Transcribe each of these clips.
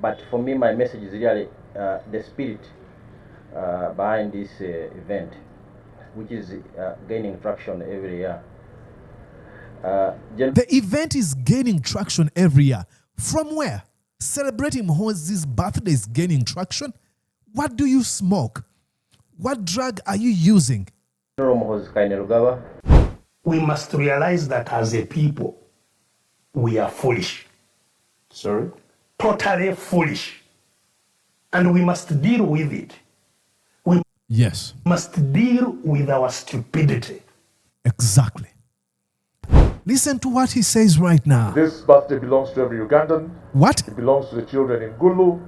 But for me, my message is really the spirit behind this event, which is gaining traction every year. The event is gaining traction every year. From where? Celebrating Muhoozi's birthday is gaining traction? What do you smoke? What drug are you using? Muhoozi Kainerugaba. We must realize that as a people, we are foolish. Sorry? Totally foolish. And we must deal with it. We must deal with our stupidity. Exactly. Listen to what he says right now. This birthday belongs to every Ugandan. What? It belongs to the children in Gulu,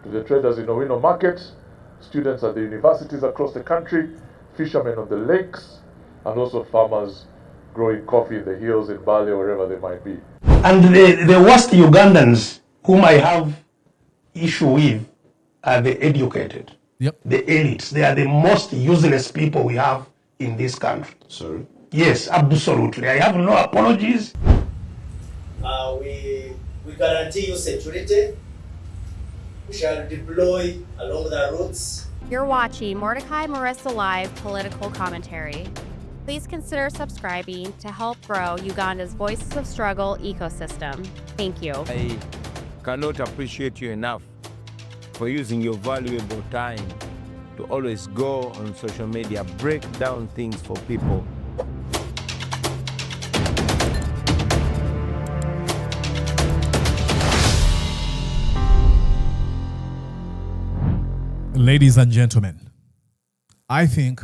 to the traders in Owino Market, students at the universities across the country, fishermen on the lakes, and also farmers growing coffee in the hills in Bali or wherever they might be. And the worst Ugandans whom I have issue with are the educated. Yep. The elites. They are the most useless people we have in this country. Sorry? Yes, absolutely. I have no apologies. We guarantee you security. We shall deploy along the routes. You're watching Mordecai Marissa Live Political Commentary. Please consider subscribing to help grow Uganda's Voices of Struggle ecosystem. Thank you. I cannot appreciate you enough for using your valuable time to always go on social media, break down things for people. Ladies and gentlemen, I think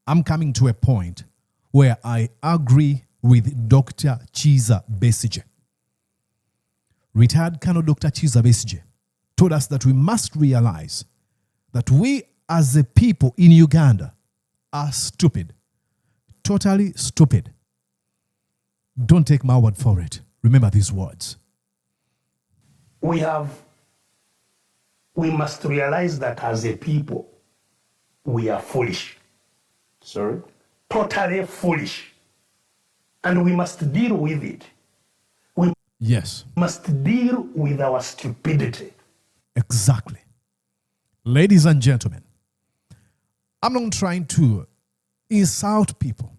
I'm coming to a point where I agree with Dr. Chiza Besigye. Retired Colonel Dr. Chiza Besigye told us that we must realize that we as a people in Uganda are stupid, totally stupid. Don't take my word for it. Remember these words. We must realize that as a people, we are foolish. Sorry? Totally foolish. And we must deal with it. We must deal with our stupidity. Exactly. Ladies and gentlemen, I'm not trying to insult people.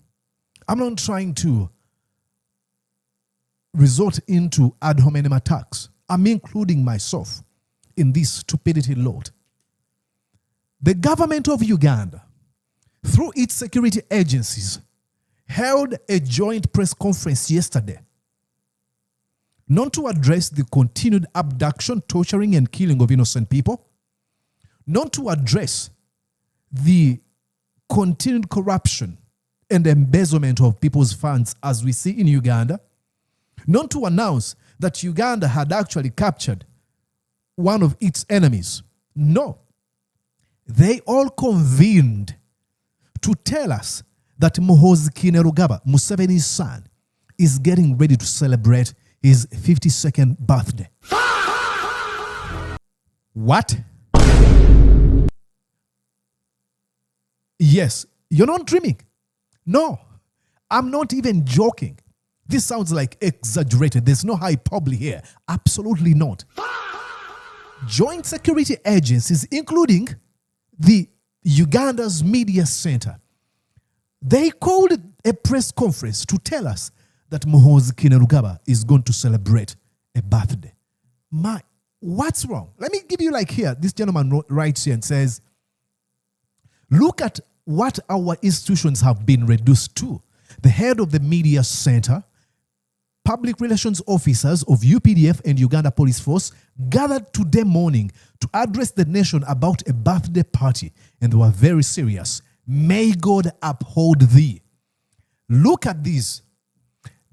I'm not trying to resort into ad hominem attacks. I'm including myself in this stupidity load. The government of Uganda, through its security agencies, held a joint press conference yesterday, not to address the continued abduction, torturing, and killing of innocent people, not to address the continued corruption and embezzlement of people's funds as we see in Uganda, not to announce that Uganda had actually captured one of its enemies. No. They all convened to tell us that Muhoozi Kainerugaba, Museveni's son, is getting ready to celebrate his 52nd birthday. What? Yes, you're not dreaming. No, I'm not even joking. This sounds like exaggerated. There's no hyperbole here. Absolutely not. Joint security agencies, including the Uganda's media center, they called a press conference to tell us that Muhoozi Kainerugaba is going to celebrate a birthday. What's wrong? Let me give you like here. This gentleman writes here and says, look at what our institutions have been reduced to. The head of the media center, public relations officers of UPDF and Uganda Police Force gathered today morning to address the nation about a birthday party, and they were very serious. May God uphold thee. Look at this.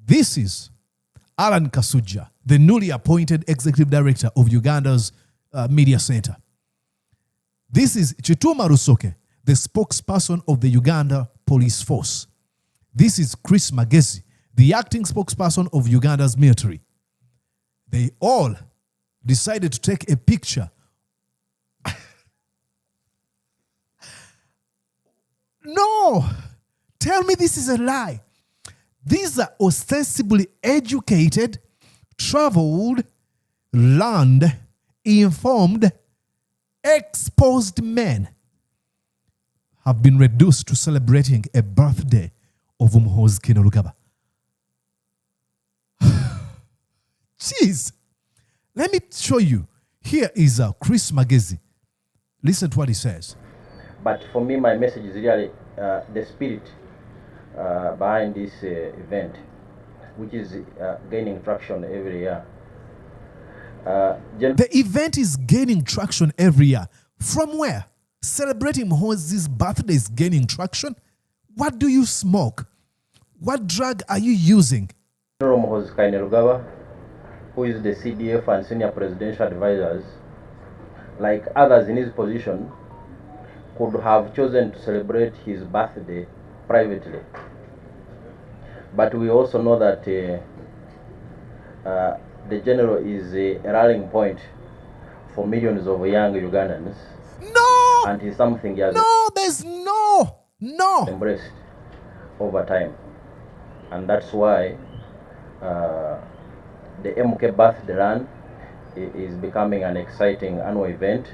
This is Alan Kasuja, the newly appointed executive director of Uganda's media center. This is Chituma Rusoke, the spokesperson of the Uganda Police Force. This is Chris Magezi, the acting spokesperson of Uganda's military. They all decided to take a picture. No! Tell me this is a lie. These are ostensibly educated, traveled, learned, informed, exposed men have been reduced to celebrating a birthday of Muhoozi Kainerugaba. Jeez. Let me show you. Here is Chris Magezi. Listen to what he says. But for me, my message is really the spirit behind this event, which is gaining traction every year. The event is gaining traction every year. From where? Celebrating Muhoozi's birthday is gaining traction? What do you smoke? What drug are you using? Muhoozi Kainerugaba, who is the CDF and senior presidential advisors, like others in his position, could have chosen to celebrate his birthday privately. But we also know that the general is a rallying point for millions of young Ugandans. No! And it's something he has there's no embraced over time. And that's why the MK Birthday Run is becoming an exciting annual event,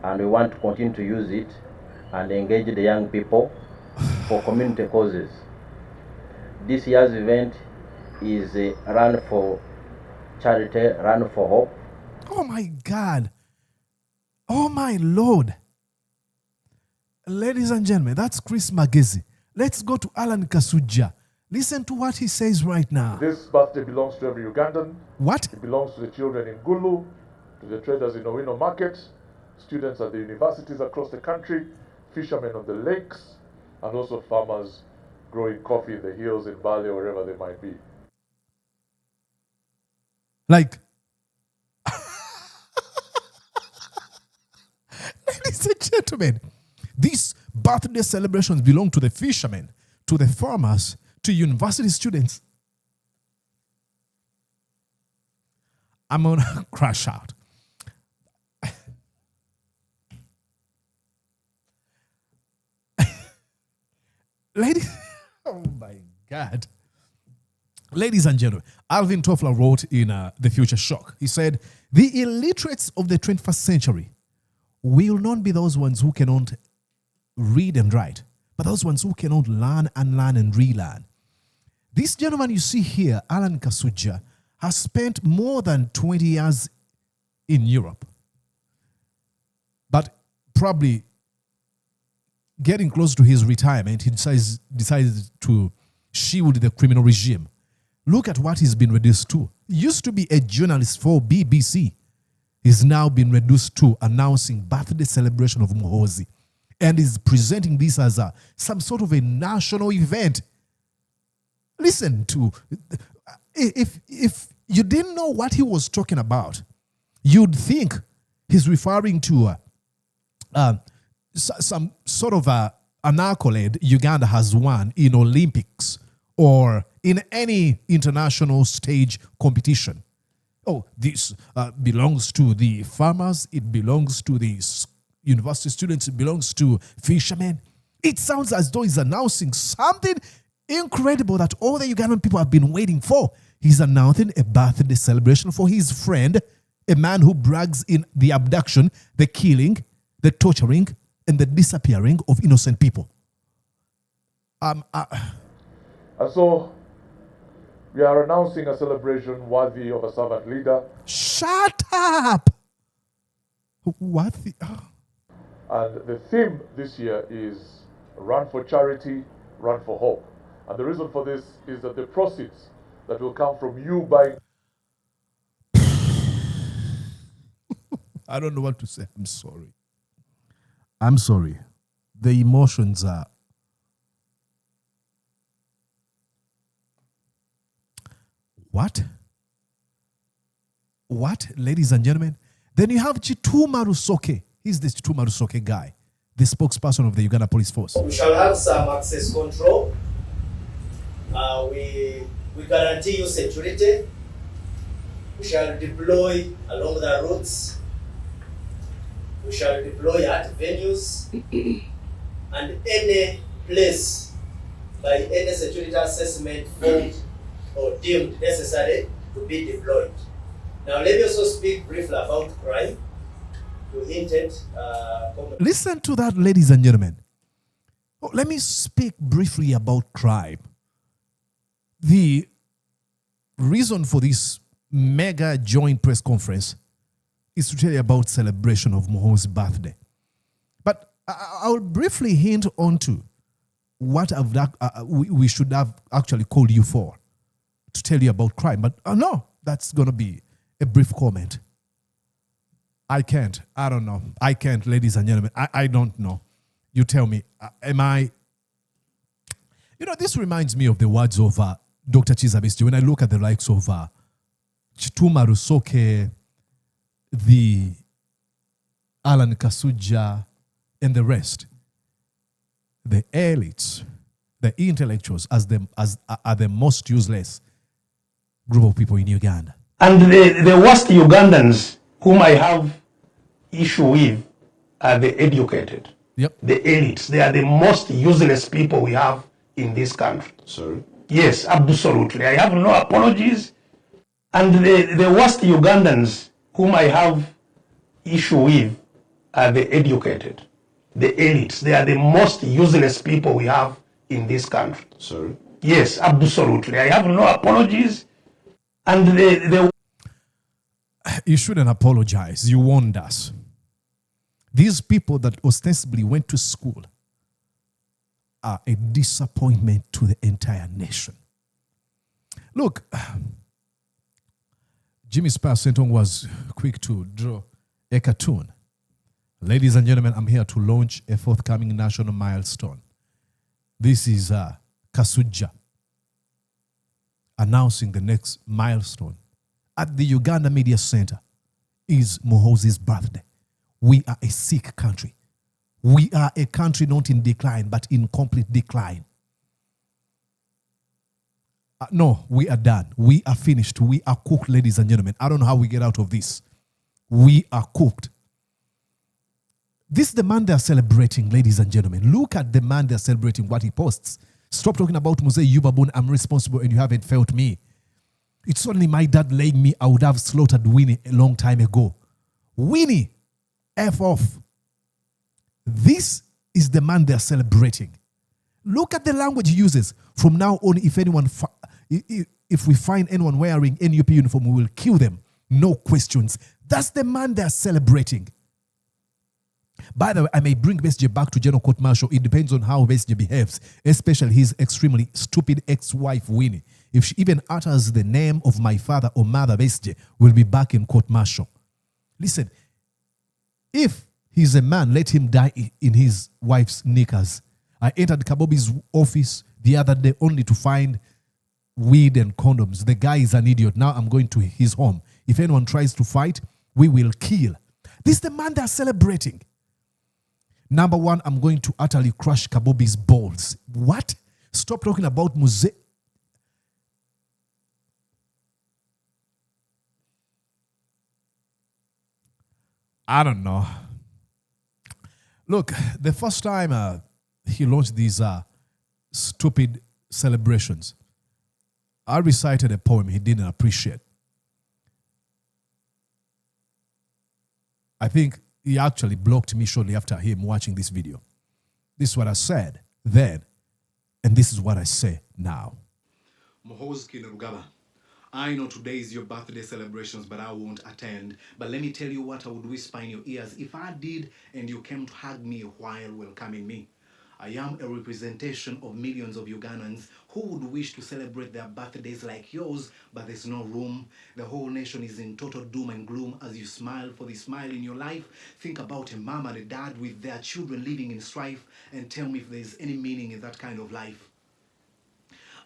and we want to continue to use it and engage the young people for community causes. This year's event is a run for charity, run for hope. Oh my God. Oh my Lord. Ladies and gentlemen, that's Chris Magezi. Let's go to Alan Kasuja. Listen to what he says right now. This birthday belongs to every Ugandan. What? It belongs to the children in Gulu, to the traders in Owino Market, students at the universities across the country, fishermen on the lakes, and also farmers growing coffee in the hills in Bali or wherever they might be. Like, ladies and gentlemen, these birthday celebrations belong to the fishermen, to the farmers, to university students. I'm going to crash out. Ladies, oh my God. Ladies and gentlemen, Alvin Toffler wrote in The Future Shock. He said, the illiterates of the 21st century will not be those ones who cannot read and write, but those ones who cannot learn and relearn. This gentleman you see here, Alan Kasuja, has spent more than 20 years in Europe, but probably getting close to his retirement, he decided to shield the criminal regime. Look at what he's been reduced to. He used to be a journalist for BBC. He's now been reduced to announcing birthday celebration of Muhoozi, and is presenting this as some sort of a national event. Listen to, if you didn't know what he was talking about, you'd think he's referring to some sort of an accolade Uganda has won in Olympics or in any international stage competition. Oh, this belongs to the farmers, it belongs to the university students, it belongs to fishermen. It sounds as though he's announcing something incredible that all the Ugandan people have been waiting for. He's announcing a birthday celebration for his friend, a man who brags in the abduction, the killing, the torturing, and the disappearing of innocent people. And so, we are announcing a celebration worthy of a servant leader. Shut up! Worthy? Oh. And the theme this year is Run for Charity, Run for Hope. And the reason for this is that the proceeds that will come from you buying... I don't know what to say. I'm sorry. I'm sorry. The emotions are... What? What, ladies and gentlemen? Then you have Chituma Rusoke. He's the Chituma Rusoke guy, the spokesperson of the Uganda Police Force. We shall have some access control. We guarantee you security. We shall deploy along the routes. We shall deploy at venues and any place by any security assessment found or deemed necessary to be deployed. Now, let me also speak briefly about crime. You hinted. Listen to that, ladies and gentlemen. Oh, let me speak briefly about crime. The reason for this mega joint press conference is to tell you about celebration of Muhoozi's birthday. But I'll briefly hint onto what we should have actually called you for, to tell you about crime. But no, that's going to be a brief comment. I can't. I don't know. I can't, ladies and gentlemen. I don't know. You tell me, am I... You know, this reminds me of the words of Dr. Kizza. When I look at the likes of Chituma Rusoke, the Alan Kasuja, and the rest, the elites, the intellectuals, are the most useless group of people in Uganda. And the worst Ugandans whom I have issue with are the educated. Yep. The elites. They are the most useless people we have in this country. Sorry? Yes, absolutely. I have no apologies. And the worst Ugandans whom I have issue with are the educated. The elites. They are the most useless people we have in this country. Sorry? Yes, absolutely. I have no apologies. And You shouldn't apologize. You warned us. These people that ostensibly went to school are a disappointment to the entire nation. Look, Jimmy Sparsenton was quick to draw a cartoon. Ladies and gentlemen, I'm here to launch a forthcoming national milestone. This is Kasuja announcing the next milestone at the Uganda Media Center is Muhoozi's birthday. We are a sick country. We are a country not in decline, but in complete decline. No, we are done. We are finished. We are cooked, ladies and gentlemen. I don't know how we get out of this. We are cooked. This is the man they're celebrating, ladies and gentlemen. Look at the man they're celebrating, what he posts. Stop talking about Muhoozi Yubabun, I'm responsible and you haven't felt me. It's only my dad laying me, I would have slaughtered Winnie a long time ago. Winnie, F off. This is the man they're celebrating. Look at the language he uses. From now on, if we find anyone wearing NUP uniform, we will kill them. No questions. That's the man they're celebrating. By the way, I may bring Besigye back to General Court Martial. It depends on how Besigye behaves, especially his extremely stupid ex-wife, Winnie. If she even utters the name of my father or mother, Besigye will be back in court martial. Listen, if he's a man, let him die in his wife's knickers. I entered Kabobi's office the other day only to find weed and condoms. The guy is an idiot. Now I'm going to his home. If anyone tries to fight, we will kill. This is the man they're celebrating. Number one, I'm going to utterly crush Kabobi's balls. What? Stop talking about Muhoozi. I don't know. Look, the first time he launched these stupid celebrations, I recited a poem he didn't appreciate. I think he actually blocked me shortly after him watching this video. This is what I said then, and this is what I say now. Muhoozi Kainerugaba, I know today is your birthday celebrations, but I won't attend. But let me tell you what I would whisper in your ears if I did and you came to hug me while welcoming me. I am a representation of millions of Ugandans who would wish to celebrate their birthdays like yours, but there's no room. The whole nation is in total doom and gloom. As you smile for the smile in your life, think about a mom and a dad with their children living in strife and tell me if there's any meaning in that kind of life.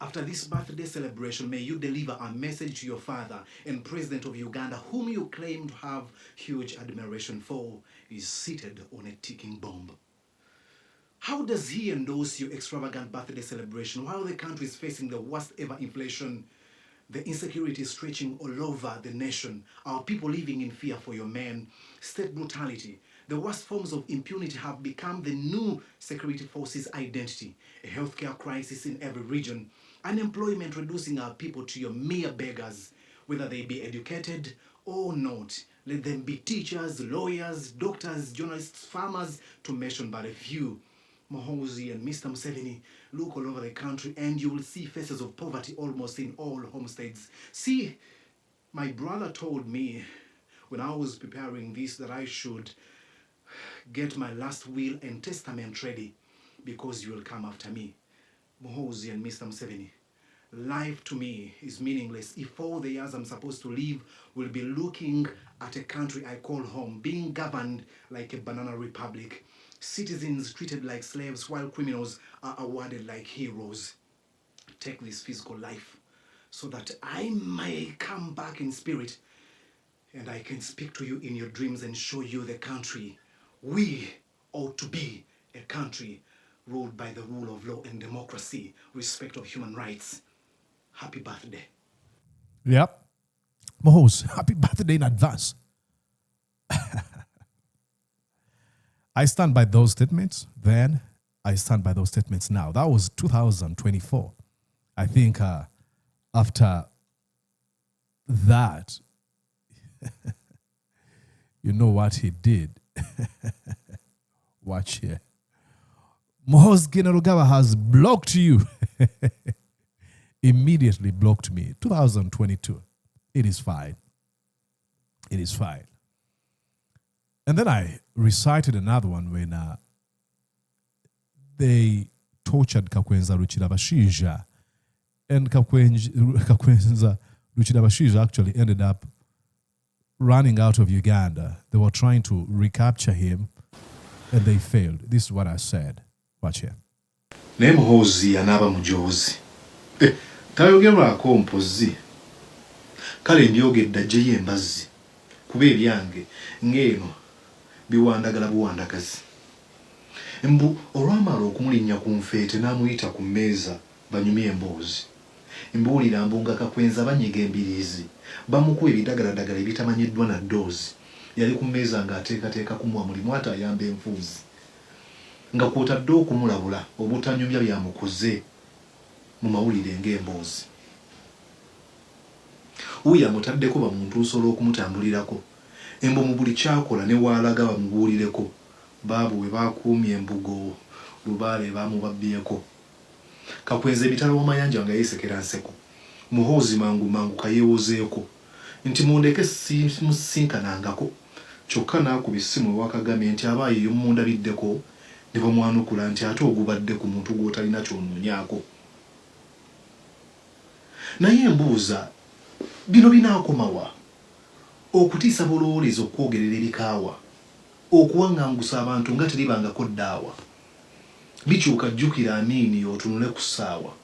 After this birthday celebration, may you deliver a message to your father and President of Uganda, whom you claim to have huge admiration for, is seated on a ticking bomb. How does he endorse your extravagant birthday celebration while the country is facing the worst ever inflation, the insecurity is stretching all over the nation, our people living in fear for your men, state brutality, the worst forms of impunity have become the new security forces' identity, a healthcare crisis in every region, unemployment reducing our people to your mere beggars, whether they be educated or not. Let them be teachers, lawyers, doctors, journalists, farmers, to mention but a few. Muhoozi and Mr. Museveni, look all over the country and you will see faces of poverty almost in all homesteads. See, my brother told me when I was preparing this that I should get my last will and testament ready because you will come after me. Muhoozi and Mr. Museveni, life to me is meaningless if all the years I'm supposed to live will be looking at a country I call home, being governed like a banana republic, citizens treated like slaves while criminals are awarded like heroes. Take this physical life so that I may come back in spirit and I can speak to you in your dreams and show you the country we ought to be, a country ruled by the rule of law and democracy, respect of human rights. Happy birthday. Yep. Muhoozi, happy birthday in advance. I stand by those statements then. I stand by those statements now. That was 2024. I think after that, you know what he did. Watch here. Muhoozi Kainerugaba has blocked you. Immediately blocked me. 2022. It is fine. It is fine. And then I recited another one when they tortured Kakwenza Ruchirabashiija. And Kakwenza Ruchirabashiija actually ended up running out of Uganda. They were trying to recapture him and they failed. This is what I said. Watch here. Naye Muhoozi anaaba mujoozi. Tayogerwako mpozi. Kale ndyogedde ajjeyo embazzi. Kuba ebyange ng'eno biwandagala buwandagazi. Mbu olwamala okumulinnya ku nfeete n'amuyita ku mmeeza banyumye emboozi. Mbuulira mbu nga Kakwenza banyiga embiriizi. Bamukuba ebidagaladagala ebitamanyiddwa na ddoozi. Yali ku mmeeza ng'ateekateeka kumuwa mulimu ate ayamba enfuuzi. Nga kw'otadde okumulabula obutanyumya byamukoze mu mawulire ng'emboozi. Wuuyo amutaddeko bamuntuusa olw'okumutambulirako. Embo mu buli kyakola ne waalaga bamubuulireko. Baabo we baakuumye embugo, lubaale baamubabbyeko. Kakwenza ebitala w'amayanja nga yeesekera nseko. Muhoozi mangu kayeewozeeko. Nti mundeke simusinkanangako. Kyokka n'akuba essimu ewakagamye nti abaayi y'omundabiddeko ne bamwanukula nti ate ogubadde ku muntu gw'otalina ky'onoonyaako. Naye mbuuza, bino binaakomawa? Okutiisa bulowoolezi okwogerera ebikaawa, okuwaŋŋangusa abantu nga teribangako ddaawa. Bikyuka jjukira Amiini otunule ku ssaawa.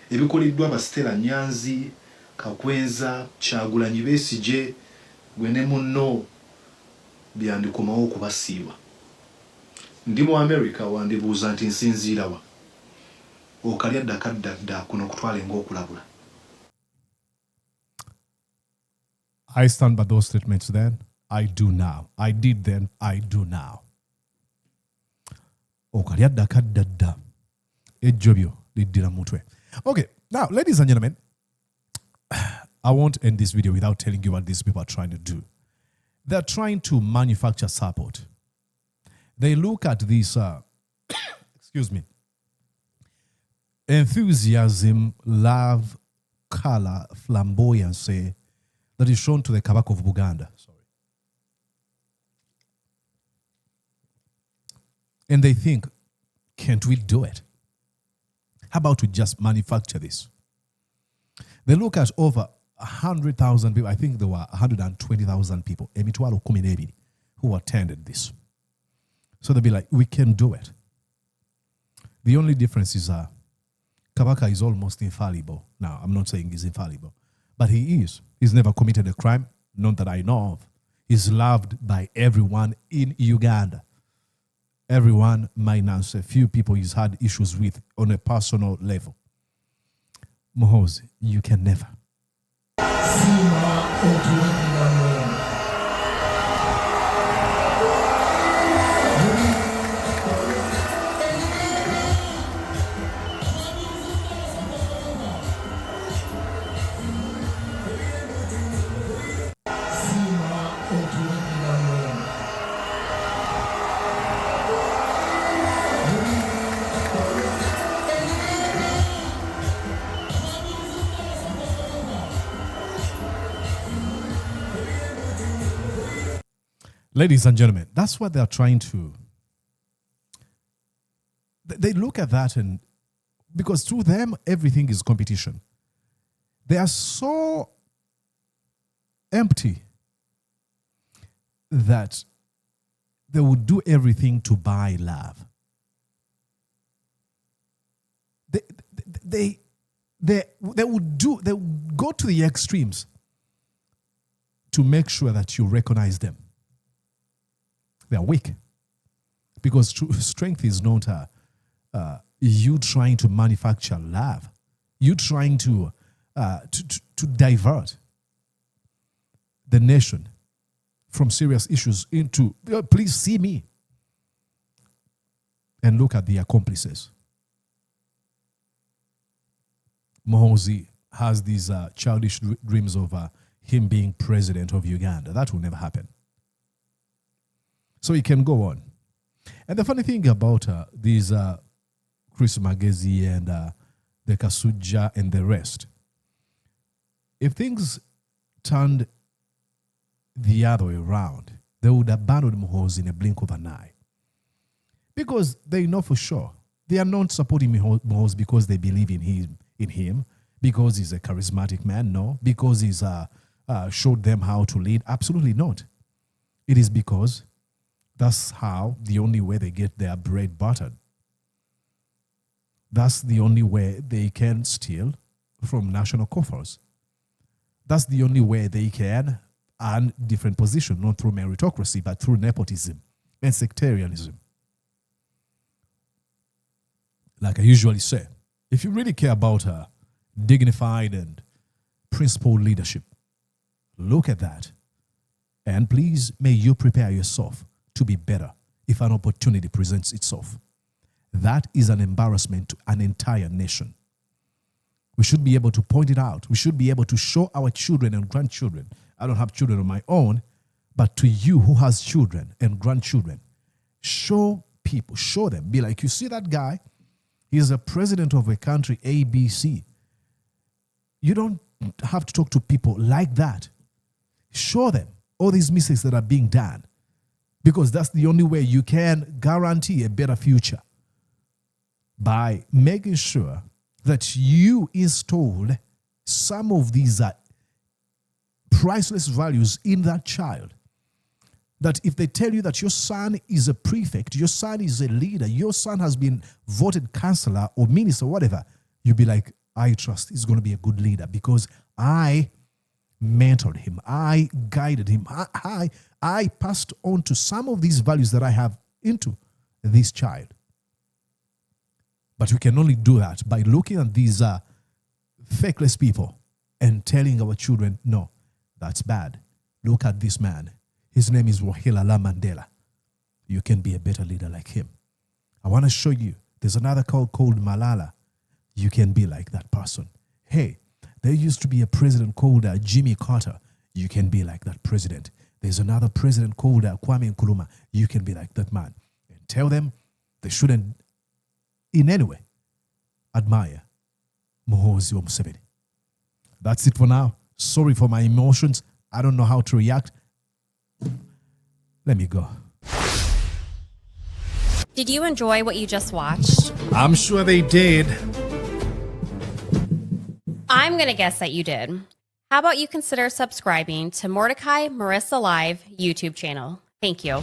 Ebikoleddwa Basitera Nyanzi, Kakwenza, Kyagulanyi Besigye, gwe ne munno byandikomawo okubasiiba. Ndi mu America wandibuuza nti nsinziira wa? Okalya ddakaddadda kuno kutwale ng'okulabula. I stand by those statements then. I do now. I did then. I do now. Okalya ddakaddadda. Ejjo byo liddira mutwe. Okay, now, ladies and gentlemen, I won't end this video without telling you what these people are trying to do. They're trying to manufacture support. They look at this, excuse me, enthusiasm, love, color, flamboyancy that is shown to the Kabaka of Buganda. Sorry. And they think, can't we do it? How about we just manufacture this? They look at over 100,000 people. I think there were 120,000 people who attended this. So they'll be like, we can do it. The only difference is Kabaka is almost infallible. Now, I'm not saying he's infallible, but he is. He's never committed a crime, none that I know of. He's loved by everyone in Uganda. Everyone minus a few people he's had issues with on a personal level. Muhoozi, you can never. Ladies and gentlemen, that's what they're trying to. They look at that, and because through them, everything is competition. They are so empty that they would do everything to buy love. They would go to the extremes to make sure that you recognize them. They are weak, because true strength is not you trying to manufacture love. You trying to divert the nation from serious issues into, please see me. And look at the accomplices. Muhoozi has these childish dreams of him being president of Uganda. That will never happen. So he can go on. And the funny thing about these Chris Magezi and the Kasuja and the rest, if things turned the other way around, they would abandon Muhoozi in a blink of an eye. Because they know for sure they are not supporting Muhoozi because they believe in him, because he's a charismatic man. No, because he's showed them how to lead. Absolutely not. It is because that's how, the only way they get their bread buttered. That's the only way they can steal from national coffers. That's the only way they can earn different positions, not through meritocracy, but through nepotism and sectarianism. Like I usually say, if you really care about dignified and principled leadership, look at that. And please, may you prepare yourself to be better if an opportunity presents itself. That is an embarrassment to an entire nation. We should be able to point it out. We should be able to show our children and grandchildren. I don't have children of my own, but to you who has children and grandchildren, show people, show them. Be like, you see that guy? He's a president of a country, ABC. You don't have to talk to people like that. Show them all these mistakes that are being done, because that's the only way you can guarantee a better future, by making sure that you installed some of these priceless values in that child. That if they tell you that your son is a prefect, your son is a leader, your son has been voted councillor or minister, whatever, you'll be like, I trust he's going to be a good leader because I mentored him, I guided him, I passed on to some of these values that I have into this child. But we can only do that by looking at these fakeless people and telling our children, no, that's bad. Look at this man. His name is Rahilala Mandela. You can be a better leader like him. I want to show you, there's another called Malala. You can be like that person. Hey, there used to be a president called Jimmy Carter. You can be like that president. There's another president called Kwame Nkrumah. You can be like that man. And tell them they shouldn't in any way admire Muhoozi Museveni. That's it for now. Sorry for my emotions. I don't know how to react. Let me go. Did you enjoy what you just watched? I'm sure they did. I'm going to guess that you did. How about you consider subscribing to Mordecai Marissa Live YouTube channel? Thank you.